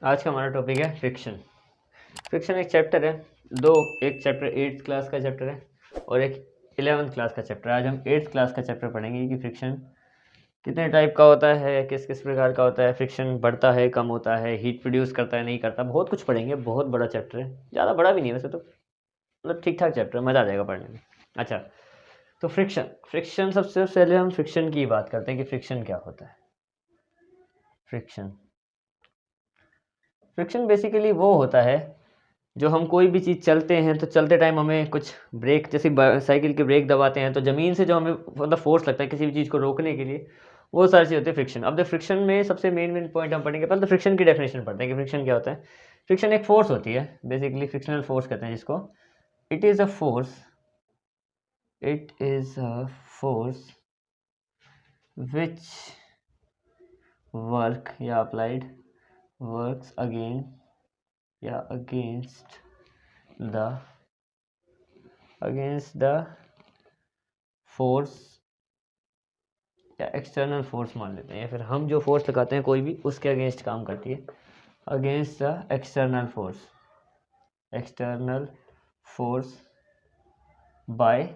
आज का हमारा टॉपिक है फ्रिक्शन। फ्रिक्शन एक चैप्टर है, एक चैप्टर 8th क्लास का चैप्टर है और एक 11th क्लास का चैप्टर है। आज हम 8th क्लास का चैप्टर पढ़ेंगे कि फ्रिक्शन कितने टाइप का होता है, किस किस प्रकार का होता है, फ्रिक्शन बढ़ता है, कम होता है, हीट प्रोड्यूस करता है, नहीं करता। बहुत कुछ पढ़ेंगे, बहुत बड़ा चैप्टर है, ज़्यादा बड़ा भी नहीं है वैसे तो, मतलब ठीक ठाक चैप्टर है, मज़ा आ जाएगा पढ़ने में। अच्छा, तो फ्रिक्शन फ्रिक्शन सबसे पहले हम फ्रिक्शन की बात करते हैं कि फ्रिक्शन क्या होता है। फ्रिक्शन फ्रिक्शन बेसिकली वो होता है जो हम कोई भी चीज़ चलते हैं तो चलते टाइम हमें कुछ ब्रेक, जैसे साइकिल के ब्रेक दबाते हैं तो ज़मीन से जो हमें मतलब फोर्स लगता है किसी भी चीज़ को रोकने के लिए, वो सारी चीज़ होती है फ्रिक्शन। अब द फ्रिक्शन में सबसे मेन पॉइंट हम पढ़ेंगे। पहले तो फ्रिक्शन की डेफिनेशन पढ़ते हैं कि फ्रिक्शन क्या होता है। फ्रिक्शन एक फोर्स होती है, बेसिकली फ्रिक्शनल फोर्स कहते हैं जिसको। It is a force which work या applied works against the force या एक्सटर्नल फोर्स मान लेते हैं, या फिर हम जो फोर्स लगाते हैं कोई भी उसके अगेंस्ट काम करती है। Against the external force by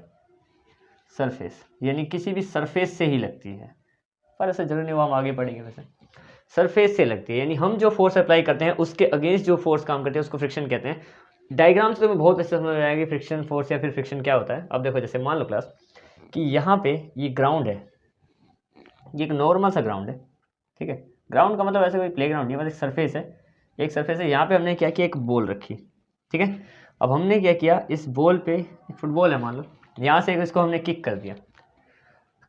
surface, यानी किसी भी सरफेस से ही लगती है, पर ऐसा जरूरी नहीं, वो हम आगे पढ़ेंगे। वैसे सरफेस से लगती है, यानी हम जो फोर्स अप्लाई करते हैं उसके अगेंस्ट जो फोर्स काम करते हैं उसको फ्रिक्शन कहते हैं। डायग्राम से तुम्हें बहुत अच्छे समझ में आएगा कि फ्रिक्शन फोर्स या फिर फ्रिक्शन क्या होता है। अब देखो, जैसे मान लो क्लास कि यहाँ पे ये ग्राउंड है, ये एक नॉर्मल सा ग्राउंड है, ठीक है। ग्राउंड का मतलब ऐसे कोई प्ले ग्राउंड नहीं है, बस एक सरफेस है। एक सरफेस है, यहाँ पे हमने क्या किया, एक बॉल रखी, ठीक है। अब हमने क्या किया, इस बॉल पे एक फुटबॉल है मान लो, यहाँ से इसको हमने किक कर दिया,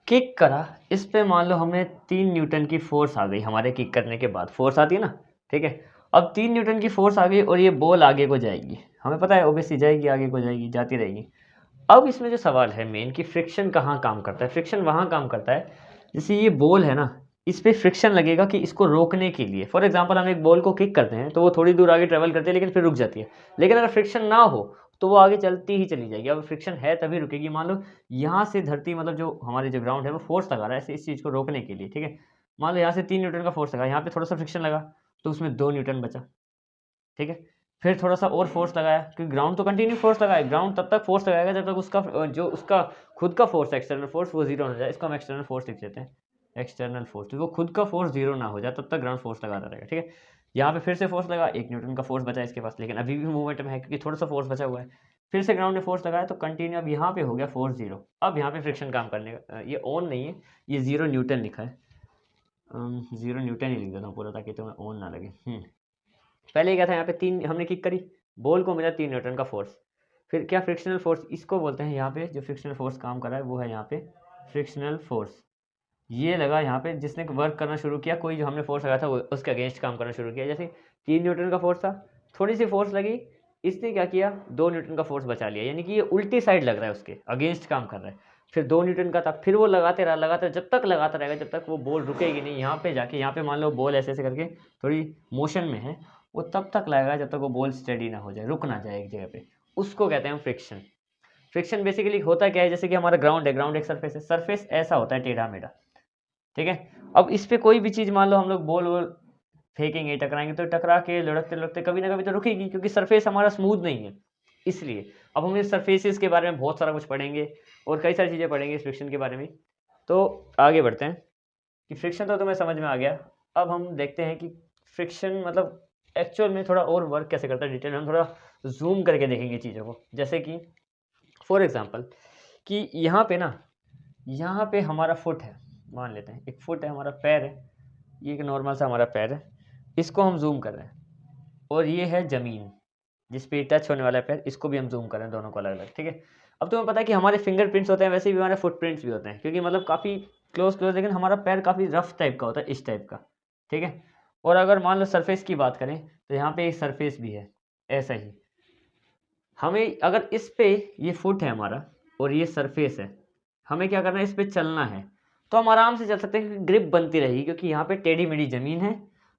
किक करा इस पे, मान लो हमें 3 न्यूटन की फोर्स आ गई। हमारे किक करने के बाद फोर्स आती है ना, ठीक है। अब 3 न्यूटन की फोर्स आ गई और ये बॉल आगे को जाएगी, हमें पता है ओबियसली जाएगी, आगे को जाएगी, जाती रहेगी। अब इसमें जो सवाल है मेन कि फ्रिक्शन कहाँ काम करता है। फ्रिक्शन वहाँ काम करता है, जैसे ये बॉल है ना, इस पर फ्रिक्शन लगेगा कि इसको रोकने के लिए। फॉर एग्जांपल हम एक बॉल को किक करते हैं तो वो थोड़ी दूर आगे ट्रेवल करती है लेकिन फिर रुक जाती है, लेकिन अगर फ्रिक्शन ना हो तो वो आगे चलती ही चली जाएगी। अब फ्रिक्शन है तभी रुकेगी। मान लो यहाँ से धरती, मतलब जो हमारे जो ग्राउंड है वो फोर्स लगा रहा है इस चीज़ को रोकने के लिए, ठीक है। मान लो यहाँ से 3 न्यूटन का फोर्स लगा, यहाँ पे थोड़ा सा फ्रिक्शन लगा तो उसमें 2 न्यूटन बचा, ठीक है। फिर थोड़ा सा और फोर्स लगाया, क्योंकि ग्राउंड तो कंटिन्यू फोर्स लगाए, ग्राउंड तब तक फोर्स लगाएगा जब तक उसका जो उसका खुद का फोर्स एक्सटर्नल फोर्स वो जीरो ना हो जाए। इसको हम एक्सटर्नल फोर्स लिख देते हैं, एक्सटर्नल फोर्स। तो वो खुद का फोर्स जीरो ना हो जाए तब तक ग्राउंड फोर्स लगाता रहेगा, ठीक है। यहाँ पे फिर से फोर्स लगा, 1 न्यूटन का फोर्स बचा इसके पास, लेकिन अभी भी मूवमेंट में है क्योंकि थोड़ा सा फोर्स बचा हुआ है। फिर से ग्राउंड ने फोर्स लगाया तो कंटिन्यू, अब यहाँ पे हो गया फोर्स जीरो। अब यहाँ पे फ्रिक्शन काम करने का, ये ऑन नहीं है, ये 0 न्यूटन लिखा है। 0 न्यूटन ही लिख देता हूँ पूरा, ताकि तुम्हें ऑन ना लगे। पहले क्या था, यहाँ पे 3 हमने किक करी, बॉल को मिला 3 न्यूटन का फोर्स। फिर क्या, फ्रिक्शनल फोर्स इसको बोलते हैं। यहाँ पे जो फ्रिक्शनल फोर्स काम कर रहा है वो है यहाँ पे फ्रिक्शनल फोर्स। ये लगा यहाँ पे, जिसने वर्क करना शुरू किया, कोई जो हमने फोर्स लगाया था वो उसके अगेंस्ट काम करना शुरू किया। जैसे 3 न्यूटन का फोर्स था, थोड़ी सी फोर्स लगी, इसने क्या किया, 2 न्यूटन का फोर्स बचा लिया, यानी कि ये उल्टी साइड लग रहा है, उसके अगेंस्ट काम कर रहा है। फिर 2 न्यूटन का था, फिर वो लगाते रहा, जब तक लगाता रहेगा जब तक वो बॉल रुकेगी नहीं। यहाँ पे जाके, यहाँ पे मान लो बॉल ऐसे ऐसे करके थोड़ी मोशन में है, वो तब तक लगेगा जब तक वो बॉल स्टेडी ना हो जाए, रुक ना जाए एक जगह पे। उसको कहते हैं फ्रिक्शन। फ्रिक्शन बेसिकली होता क्या है, जैसे कि हमारा ग्राउंड है, ग्राउंड एक सरफेस है, सरफेस ऐसा होता है टेढ़ा मेढ़ा, ठीक है। अब इस पे कोई भी चीज़, मान लो हम लोग बॉल वॉल फेंकेंगे, टकराएंगे, तो टकरा के लुढ़कते लुढ़कते कभी ना कभी तो रुकेगी, क्योंकि सरफेस हमारा स्मूथ नहीं है, इसलिए। अब हम इस सरफेसेस के बारे में बहुत सारा कुछ पढ़ेंगे और कई सारी चीज़ें पढ़ेंगे इस फ्रिक्शन के बारे में। तो आगे बढ़ते हैं कि फ्रिक्शन तो तुम्हें समझ में आ गया। अब हम देखते हैं कि फ्रिक्शन मतलब एक्चुअल में थोड़ा और वर्क कैसे करता है, डिटेल में हम थोड़ा जूम करके देखेंगे चीज़ों को। जैसे कि फॉर एग्जांपल कि यहाँ पे ना, यहाँ पे हमारा फुट है, मान लेते हैं एक फुट है, हमारा पैर है, ये एक नॉर्मल सा हमारा पैर है, इसको हम जूम कर रहे हैं। और ये है ज़मीन जिस पे टच होने वाला है पैर, इसको भी हम जूम कर रहे हैं, दोनों को अलग अलग, ठीक है। अब तुम्हें पता है कि हमारे फिंगरप्रिंट्स होते हैं, वैसे भी हमारे फुटप्रिंट्स भी होते हैं, क्योंकि मतलब काफ़ी क्लोज, लेकिन हमारा पैर काफ़ी रफ टाइप का होता है, इस टाइप का, ठीक है। और अगर मान लो सरफेस की बात करें तो यहाँ पे एक सरफेस भी है ऐसा ही। हमें अगर इस पे, ये फुट है हमारा और ये सरफेस है, हमें क्या करना है, इस पे चलना है तो हम आराम से चल सकते हैं, ग्रिप बनती रहेगी, क्योंकि यहाँ पे टेढ़ी मेढ़ी ज़मीन है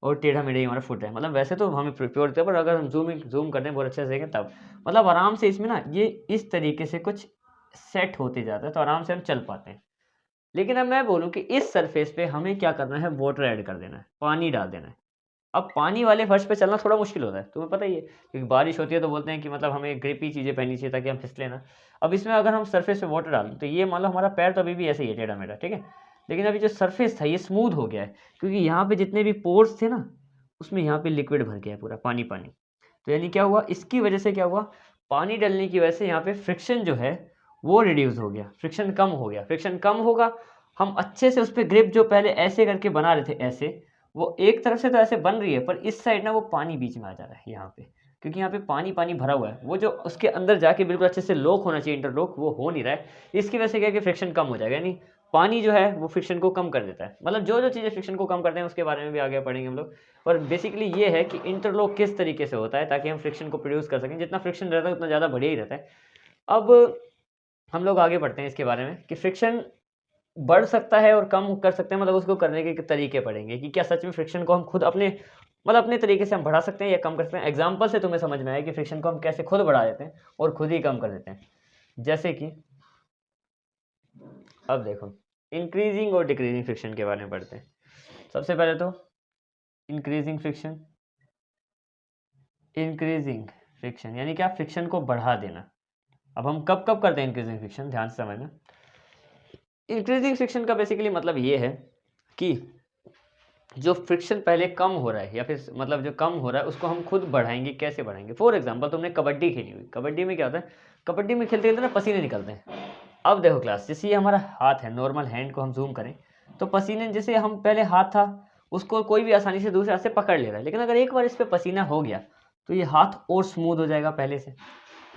और टेढ़ा मेढ़ा ही हमारा फुट है। मतलब वैसे तो हमें प्योर पर अगर हम जूम करते हैं बहुत अच्छे से देखें तब, मतलब आराम से इसमें ना ये इस तरीके से कुछ सेट होते जाता है, तो आराम से हम चल पाते हैं। लेकिन अब मैं बोलूँ कि इस सरफेस पे हमें क्या करना है, वाटर ऐड कर देना है, पानी डाल देना है, अब पानी वाले फर्श पे चलना थोड़ा मुश्किल होता है, तुम्हें पता ही है, क्योंकि बारिश होती है तो बोलते हैं कि मतलब हमें ग्रिपी चीज़ें पहननी चाहिए ताकि हम फिसले ना। अब इसमें अगर हम सरफेस पे वाटर डालें तो ये मान लो हमारा पैर तो अभी भी ऐसे ही है टेढ़ा मेढ़ा, ठीक है, लेकिन अभी जो सरफेस था ये स्मूथ हो गया है, क्योंकि यहाँ पे जितने भी पोर्स थे ना उसमें यहाँ पे लिक्विड भर गया है पूरा पानी पानी। तो यानी क्या हुआ, इसकी वजह से क्या हुआ, पानी डलने की वजह से यहाँ पे फ्रिक्शन जो है वो रिड्यूस हो गया, फ्रिक्शन कम हो गया। फ्रिक्शन कम होगा, हम अच्छे से उस पर ग्रिप जो पहले ऐसे करके बना रहे थे ऐसे, वो एक तरफ से तो ऐसे बन रही है पर इस साइड ना वो पानी बीच में आ जा रहा है यहाँ पे, क्योंकि यहाँ पे पानी पानी भरा हुआ है, वो जो उसके अंदर जाके बिल्कुल अच्छे से लॉक होना चाहिए इंटरलॉक, वो हो नहीं रहा है। इसकी वजह से क्या है कि फ्रिक्शन कम हो जाएगा, यानी पानी जो है वो फ्रिक्शन को कम कर देता है। मतलब जो जो चीज़ें फ्रिक्शन को कम करते हैं उसके बारे में भी आगे पढ़ेंगे हम लोग। पर बेसिकली ये है कि इंटरलॉक किस तरीके से होता है ताकि हम फ्रिक्शन को प्रोड्यूस कर सकें, जितना फ्रिक्शन रहता है उतना ज़्यादा बढ़िया ही रहता है। अब हम लोग आगे बढ़ते हैं इसके बारे में कि फ्रिक्शन बढ़ सकता है और कम कर सकते हैं, मतलब उसको करने के तरीके पढ़ेंगे कि क्या सच में फ्रिक्शन को हम खुद अपने मतलब अपने तरीके से हम बढ़ा सकते हैं या कम कर सकते हैं। एग्जाम्पल से तुम्हें समझ में आया कि फ्रिक्शन को हम कैसे खुद बढ़ा देते हैं और खुद ही कम कर देते हैं। जैसे कि अब देखो इंक्रीजिंग और डिक्रीजिंग फ्रिक्शन के बारे में पढ़ते हैं। सबसे पहले तो इंक्रीजिंग फ्रिक्शन, इंक्रीजिंग फ्रिक्शन यानी क्या, फ्रिक्शन को बढ़ा देना। अब हम कब कब करते हैं इंक्रीजिंग फ्रिक्शन, ध्यान से समझना। इंक्रीजिंग फ्रिक्शन का बेसिकली मतलब ये है कि जो फ्रिक्शन पहले कम हो रहा है या फिर मतलब जो कम हो रहा है उसको हम खुद बढ़ाएंगे। कैसे बढ़ाएंगे, फॉर एग्जांपल तुमने कबड्डी खेली हुई, कबड्डी में क्या होता है, कबड्डी में खेलते खेलते ना पसीने निकलते हैं। अब देखो क्लास, जैसे ये हमारा हाथ है, नॉर्मल हैंड को हम जूम करें तो पसीने, जैसे हम पहले हाथ था उसको कोई भी आसानी से दूसरे हाथ से पकड़ ले रहा है, लेकिन अगर एक बार इस पर पसीना हो गया तो ये हाथ और स्मूथ हो जाएगा पहले से।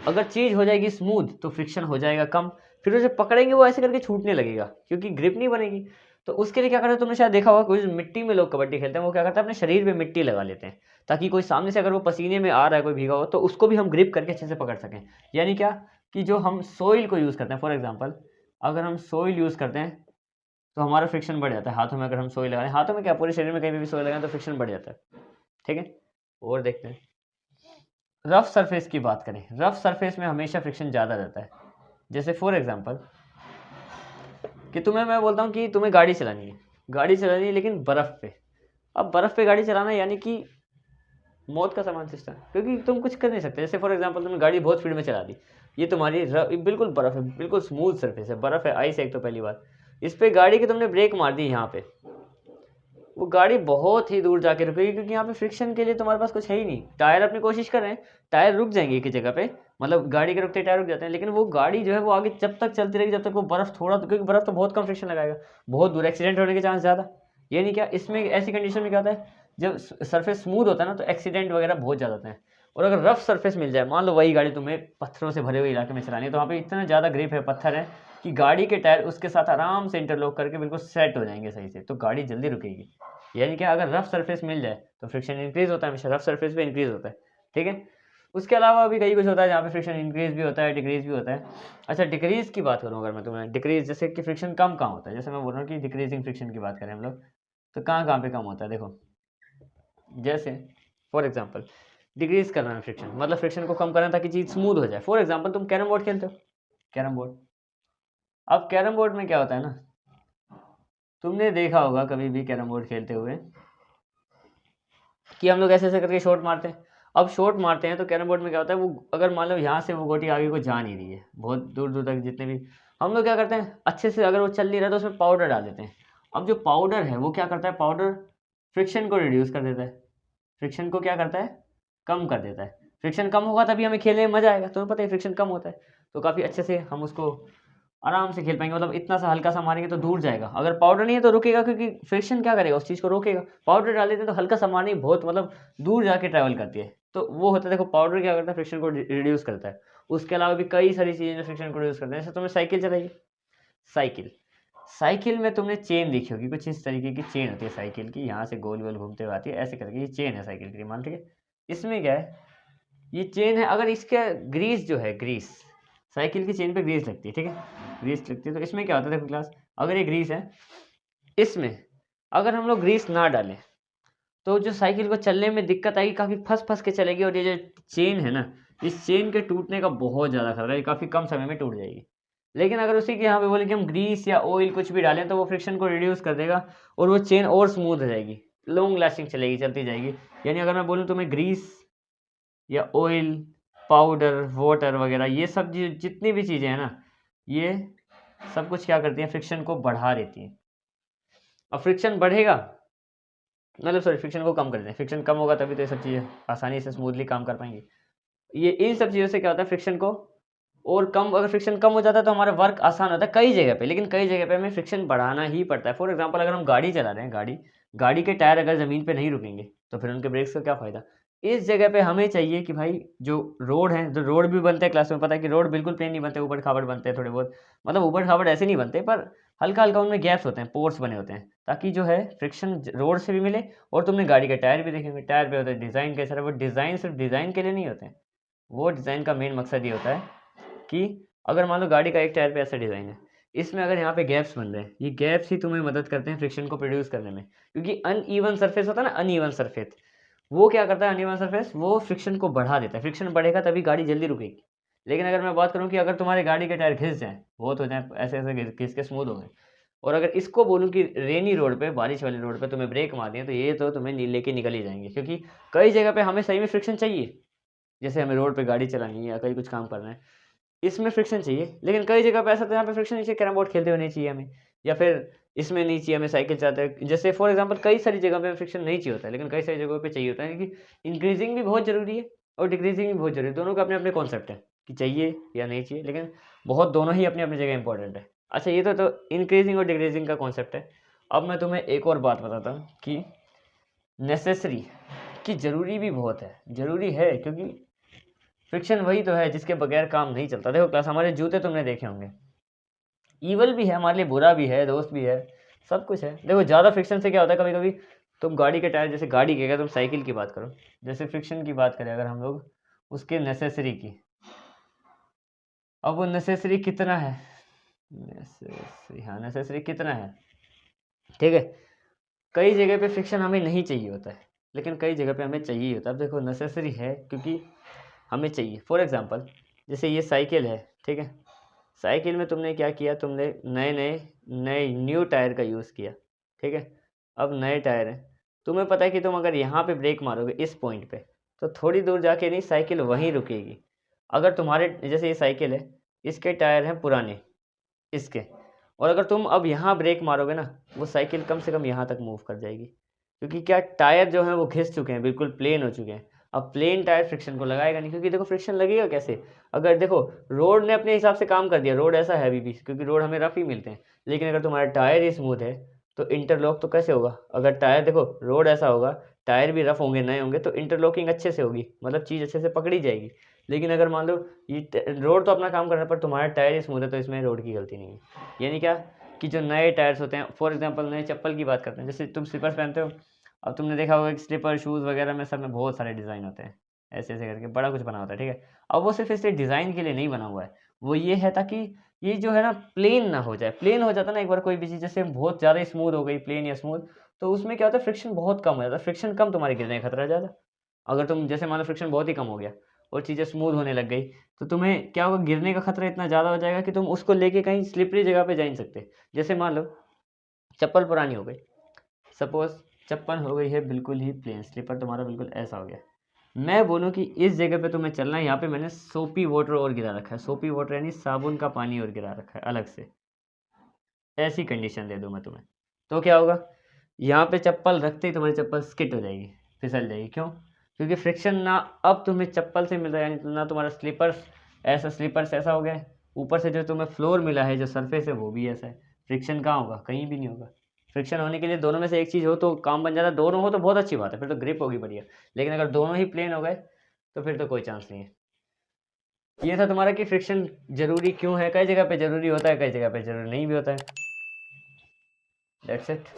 अगर चीज़ हो जाएगी स्मूथ तो फ्रिक्शन हो जाएगा कम, फिर उसे पकड़ेंगे वो ऐसे करके छूटने लगेगा क्योंकि ग्रिप नहीं बनेगी। तो उसके लिए क्या करते हैं, तुमने शायद देखा होगा कोई मिट्टी में लोग कबड्डी खेलते हैं, वो क्या करते हैं अपने शरीर पे मिट्टी लगा लेते हैं ताकि कोई सामने से अगर वो पसीने में आ रहा है कोई भीगा हो तो उसको भी हम ग्रिप करके अच्छे से पकड़ सकें। यानी क्या कि जो हम सोइल को यूज़ करते हैं, फॉर एग्जाम्पल अगर हम सोइल यूज़ करते हैं तो हमारा फ्रिक्शन बढ़ जाता है। हाथों में अगर हम सोइल लगाएं, हाथों में क्या पूरे शरीर में कहीं भी सोइल लगाएं तो फ्रिक्शन बढ़ जाता है, ठीक है। और देखते हैं रफ सरफेस की बात करें, रफ सरफेस में हमेशा फ्रिक्शन ज़्यादा रहता है। जैसे फॉर एग्जांपल कि तुम्हें मैं बोलता हूँ कि तुम्हें गाड़ी चलानी है, गाड़ी चलानी है लेकिन बर्फ़ पे। अब बर्फ़ पे गाड़ी चलाना यानी कि मौत का समान सिस्टम, क्योंकि तुम कुछ कर नहीं सकते। जैसे फॉर एग्जांपल तुमने गाड़ी बहुत स्पीड में चला दी, ये तुम्हारी बिल्कुल बर्फ़ है, बिल्कुल स्मूथ सरफेस है, बर्फ़ है, आइस है एक तो पहली बात। इस पर गाड़ी की तुमने ब्रेक मार दी यहाँ पे, वो गाड़ी बहुत ही दूर जाके रुकेगी क्योंकि यहाँ पे फ्रिक्शन के लिए तुम्हारे पास कुछ है ही नहीं। टायर अपनी कोशिश कर रहे हैं, टायर रुक जाएंगे एक ही जगह पे, मतलब गाड़ी के रुकते टायर रुक जाते हैं, लेकिन वो गाड़ी जो है वो आगे जब तक चलती रहेगी जब तक वो बर्फ़ थोड़ा, क्योंकि बर्फ़ तो बहुत कम फ्रिक्शन लगाएगा, बहुत दूर, एक्सीडेंट होने के चांस ज़्यादा। ये नहीं क्या, इसमें ऐसी कंडीशन में क्या होता है जब सरफेस स्मूथ होता है ना तो एक्सीडेंट वगैरह बहुत ज़्यादा होते हैं। और अगर रफ सरफेस मिल जाए, मान लो वही गाड़ी तुम्हें पत्थरों से भरे हुए इलाके में चलानी है तो वहाँ पे इतना ज़्यादा ग्रिप है, पत्थर है कि गाड़ी के टायर उसके साथ आराम से इंटरलॉक करके बिल्कुल सेट हो जाएंगे सही से, तो गाड़ी जल्दी रुकेगी। यानी कि अगर रफ सरफेस मिल जाए तो फ्रिक्शन इंक्रीज होता है, हमेशा रफ सरफेस पे इंक्रीज होता है, ठीक है। उसके अलावा भी कई कुछ होता है जहाँ पे फ्रिक्शन इंक्रीज भी होता है, डिक्रीज भी होता है। अच्छा डिक्रीज की बात करूँ अगर मैं तुम्हें, डिक्रीज जैसे कि फ्रिक्शन कम कहाँ होता है, जैसे मैं बोल रहा हूँ कि डिक्रीजिंग फ्रिक्शन की बात करें हम लोग तो कहाँ कहाँ पे कम होता है। देखो जैसे फॉर एग्जाम्पल डिक्रीज करना है फ्रिक्शन, मतलब फ्रिक्शन को कम करना ताकि चीज़ स्मूथ हो जाए। फॉर एग्जाम्पल तुम कैरम बोर्ड खेलते हो, कैरम बोर्ड, अब कैरम बोर्ड में क्या होता है ना, तुमने देखा होगा कभी भी कैरम बोर्ड खेलते हुए कि हम लोग ऐसे ऐसे करके शॉट मारते हैं। अब शॉट मारते हैं तो कैरम बोर्ड में क्या होता है, वो अगर मान लो यहाँ से वो गोटी आगे को जा नहीं रही है बहुत दूर दूर तक, जितने भी हम लोग क्या करते हैं अच्छे से अगर वो चल नहीं रहा तो उसमें पाउडर डाल देते हैं। अब जो पाउडर है वो क्या करता है, पाउडर फ्रिक्शन को रिड्यूस कर देता है, फ्रिक्शन को क्या करता है, कम कर देता है। फ्रिक्शन कम होगा तभी हमें खेलने में मजा आएगा, तुम्हें पता है फ्रिक्शन कम होता है तो काफ़ी अच्छे से हम उसको आराम से खेल पाएंगे। मतलब इतना सा हल्का सा मारेंगे तो दूर जाएगा, अगर पाउडर नहीं है तो रुकेगा क्योंकि फ्रिक्शन क्या करेगा उस चीज़ को रोकेगा। पाउडर डाल देते हैं तो हल्का सा मारने बहुत मतलब दूर जाके ट्रैवल करती है, तो वो होता है। देखो पाउडर क्या करता है, फ्रिक्शन को रिड्यूस करता है। उसके अलावा भी कई सारी चीज़ें जो फ्रिक्शन को रिड्यूस करते हैं। जैसे तुमने साइकिल चलाई, साइकिल, साइकिल में तुमने चेन देखी होगी, कुछ इस तरीके की चेन होती है साइकिल की, यहाँ से गोल गोल घूमते हुए आती है ऐसे करके, ये चेन है साइकिल की मान, ठीक है। इसमें क्या है, ये चेन है, अगर इसका ग्रीस जो है, ग्रीस साइकिल की चेन पे ग्रीस लगती है, ठीक है, ग्रीस लगती है। तो इसमें क्या होता है देखो क्लास, अगर ये ग्रीस है, इसमें अगर हम लोग ग्रीस ना डालें तो जो साइकिल को चलने में दिक्कत आएगी, काफ़ी फंस फंस के चलेगी, और ये जो चेन है ना, इस चेन के टूटने का बहुत ज़्यादा खतरा है, ये काफ़ी कम समय में टूट जाएगी। लेकिन अगर उसी के यहाँ पे बोले कि हम ग्रीस या ऑयल कुछ भी डालें तो वो फ्रिक्शन को रिड्यूस कर देगा और वो चेन और स्मूथ हो जाएगी। लॉन्ग लास्टिंग चलेगी, चलती जाएगी। यानी अगर मैं बोलूँ तुम्हें ग्रीस या ऑयल, पाउडर, वाटर वगैरह, ये सब जितनी भी चीज़ें हैं ना, ये सब कुछ क्या करती हैं, फ्रिक्शन को बढ़ा देती हैं। अब फ्रिक्शन बढ़ेगा, मतलब सॉरी फ्रिक्शन को कम कर देते हैं, फ्रिक्शन कम होगा तभी तो ये सब चीज़ें आसानी से स्मूथली काम कर पाएंगी। ये इन सब चीज़ों से क्या होता है, फ्रिक्शन को और कम, अगर फ्रिक्शन कम हो जाता है तो हमारा वर्क आसान होता है कई जगह पे, लेकिन कई जगह पे हमें फ्रिक्शन बढ़ाना ही पड़ता है। फॉर एग्जांपल अगर हम गाड़ी चला रहे हैं, गाड़ी के टायर अगर ज़मीन पे नहीं रुकेंगे तो फिर उनके ब्रेक्स का क्या फ़ायदा। इस जगह पे हमें चाहिए कि भाई जो रोड है, जो रोड भी बनते हैं, क्लास में पता है कि रोड बिल्कुल प्लेन नहीं बनते, ऊबड़ खाबड़ बनते हैं थोड़े बहुत, मतलब ऊबड़ खाबड़ ऐसे नहीं बनते, पर हल्का हल्का उनमें गैप्स होते हैं, पोर्स बने होते हैं, ताकि जो है फ्रिक्शन रोड से भी मिले। और तुमने गाड़ी के टायर भी देखे होंगे, टायर पे होता है डिज़ाइन कैसा है, वो डिज़ाइन सिर्फ डिज़ाइन के लिए नहीं होते हैं, वो डिज़ाइन का मेन मकसद ये होता है कि अगर मान लो गाड़ी का एक टायर पे ऐसा डिज़ाइन है, इसमें अगर यहाँ पे गैप्स बन रहे हैं, ये गैप्स ही तुम्हें मदद करते हैं फ्रिक्शन को प्रोड्यूस करने में। क्योंकि अनइवन सरफेस होता है ना, अनइवन सरफेस, वो क्या करता है, अनइवन सरफेस वो फ्रिक्शन को बढ़ा देता है, फ्रिक्शन बढ़ेगा तभी गाड़ी जल्दी रुकेगी। लेकिन अगर मैं बात करूँ कि अगर तुम्हारे गाड़ी के टायर घिस जाएँ, बहुत हो जाए, ऐसे ऐसे घिस के स्मूथ हो गए, और अगर इसको बोलूँ कि रेनी रोड पे, बारिश वाली रोड पे तुम्हें ब्रेक मारनी है, तो ये तो तुम्हें लेके निकल ही जाएंगे, क्योंकि कई जगह पे हमें सही में फ्रिक्शन चाहिए। जैसे हमें रोड पे गाड़ी चलानी है या कहीं कुछ काम करना है, इसमें फ्रिक्शन चाहिए। लेकिन कई जगह पे ऐसा तो यहाँ पे फ्रिक्शन नहीं चाहिए, कैरम बोर्ड खेलते हुए नहीं चाहिए हमें, या फिर इसमें नहीं चाहिए हमें, साइकिल चलाते हुए, जैसे फॉर एग्जांपल कई सारी जगह पे फ्रिक्शन नहीं चाहिए होता है, लेकिन कई सारी जगहों पे चाहिए होता है, क्योंकि इंक्रीजिंग भी बहुत ज़रूरी है और डिक्रीजिंग भी बहुत ज़रूरी है। दोनों का अपने अपने कॉन्सेप्ट है कि चाहिए या नहीं चाहिए, लेकिन बहुत दोनों ही अपनी अपनी जगह इंपॉर्टेंट है। अच्छा, ये तो इंक्रीजिंग और डिक्रीजिंग का कॉन्सेप्ट है। अब मैं तुम्हें एक और बात बताता हूँ कि नेसेसरी, कि ज़रूरी भी बहुत है, ज़रूरी है, क्योंकि फ्रिक्शन वही तो है जिसके बगैर काम नहीं चलता। देखो क्लास, हमारे जूते तुमने देखे होंगे, ईवल भी है हमारे लिए, बुरा भी है, दोस्त भी है, सब कुछ है। देखो ज़्यादा फ्रिक्शन से क्या होता है, कभी कभी तुम गाड़ी के टायर, जैसे गाड़ी के, अगर तुम साइकिल की बात करो, जैसे फ्रिक्शन की बात करें अगर हम लोग उसके नेसेसरी की, अब वो नेसेसरी कितना है, नेसेसरी, हाँ नेसेसरी कितना है, ठीक है। कई जगह पे फ्रिक्शन हमें नहीं चाहिए होता है, लेकिन कई जगह पे हमें चाहिए होता है। अब देखो नेसेसरी है क्योंकि हमें चाहिए। फॉर एग्जांपल जैसे ये साइकिल है, ठीक है, साइकिल में तुमने क्या किया, तुमने नए नए नए न्यू टायर का यूज़ किया, ठीक है। अब नए टायर हैं, तुम्हें पता है कि तुम अगर यहाँ पे ब्रेक मारोगे इस पॉइंट पे, तो थोड़ी दूर जाके नहीं, साइकिल वहीं रुकेगी। अगर तुम्हारे, जैसे ये साइकिल है, इसके टायर हैं पुराने इसके, और अगर तुम अब यहाँ ब्रेक मारोगे ना, वो साइकिल कम से कम यहाँ तक मूव कर जाएगी, क्योंकि क्या, टायर जो हैं वो घिस चुके हैं, बिल्कुल प्लेन हो चुके हैं। अब प्लेन टायर फ्रिक्शन को लगाएगा नहीं, क्योंकि देखो फ्रिक्शन लगेगा कैसे, अगर देखो रोड ने अपने हिसाब से काम कर दिया, रोड ऐसा है अभी भी, क्योंकि रोड हमें रफ ही मिलते हैं, लेकिन अगर तुम्हारा टायर ही स्मूथ है तो इंटरलॉक तो कैसे होगा। अगर टायर, देखो रोड ऐसा होगा, टायर भी रफ होंगे, नए होंगे, तो इंटरलॉकिंग अच्छे से होगी, मतलब चीज़ अच्छे से पकड़ी जाएगी। लेकिन अगर मान लो ये रोड तो अपना काम कर रहा है, पर तुम्हारा टायर ही स्मूथ है, तो इसमें रोड की गलती नहीं है। यानी क्या, कि जो नए टायर्स होते हैं, फॉर एग्जांपल नए चप्पल की बात करते हैं, जैसे तुम स्लीपर्स पहनते हो, अब तुमने देखा होगा कि स्लीपर शूज़ वगैरह में सब में बहुत सारे डिज़ाइन होते हैं, ऐसे ऐसे करके बड़ा कुछ बना होता है, ठीक है। अब वो सिर्फ इसलिए डिज़ाइन के लिए नहीं बना हुआ है, वो ये है ताकि ये जो है ना प्लेन ना हो जाए। प्लेन हो जाता ना एक बार कोई भी चीज़, जैसे बहुत ज़्यादा स्मूथ हो गई, प्लेन या स्मूथ, तो उसमें क्या होता है, फ्रिक्शन बहुत कम हो जाता है, फ्रिक्शन कम, तुम्हारे गिरने का खतरा ज़्यादा। अगर तुम जैसे मान लो फ्रिक्शन बहुत ही कम हो गया और चीज़ें स्मूथ होने लग गई, तो तुम्हें क्या होगा, गिरने का खतरा इतना ज़्यादा हो जाएगा कि तुम उसको लेके कहीं स्लिपरी जगह पे जा नहीं सकते। जैसे मान लो चप्पल पुरानी हो गई, सपोज़ चप्पल हो गई है बिल्कुल ही प्लेन, स्लीपर तुम्हारा बिल्कुल ऐसा हो गया, मैं बोलूँ कि इस जगह पे तुम्हें चलना है, यहाँ पे मैंने सोपी वाटर और गिरा रखा है, सोपी वाटर यानी साबुन का पानी और गिरा रखा है अलग से, ऐसी कंडीशन दे दूँ मैं तुम्हें, तो क्या होगा, यहाँ पे चप्पल रखते ही तुम्हारी चप्पल स्किट हो जाएगी, फिसल जाएगी। क्यों? क्योंकि फ्रिक्शन ना अब तुम्हें चप्पल से मिल रहा है, यानी ना तुम्हारा स्लीपर्स ऐसा हो गया है, ऊपर से जो तुम्हें फ्लोर मिला है, जो सरफेस है वो भी ऐसा है। फ्रिक्शन कहाँ होगा, कहीं भी नहीं होगा। फ्रिक्शन होने के लिए दोनों में से एक चीज़ हो तो काम बन जाता है, दोनों हो तो बहुत अच्छी बात है, फिर तो ग्रिप होगी बढ़िया। लेकिन अगर दोनों ही प्लेन हो गए तो फिर तो कोई चांस नहीं है। ये था तुम्हारा कि फ्रिक्शन जरूरी क्यों है, कई जगह पे जरूरी होता है, कई जगह पे जरूरी नहीं भी होता है। That's it.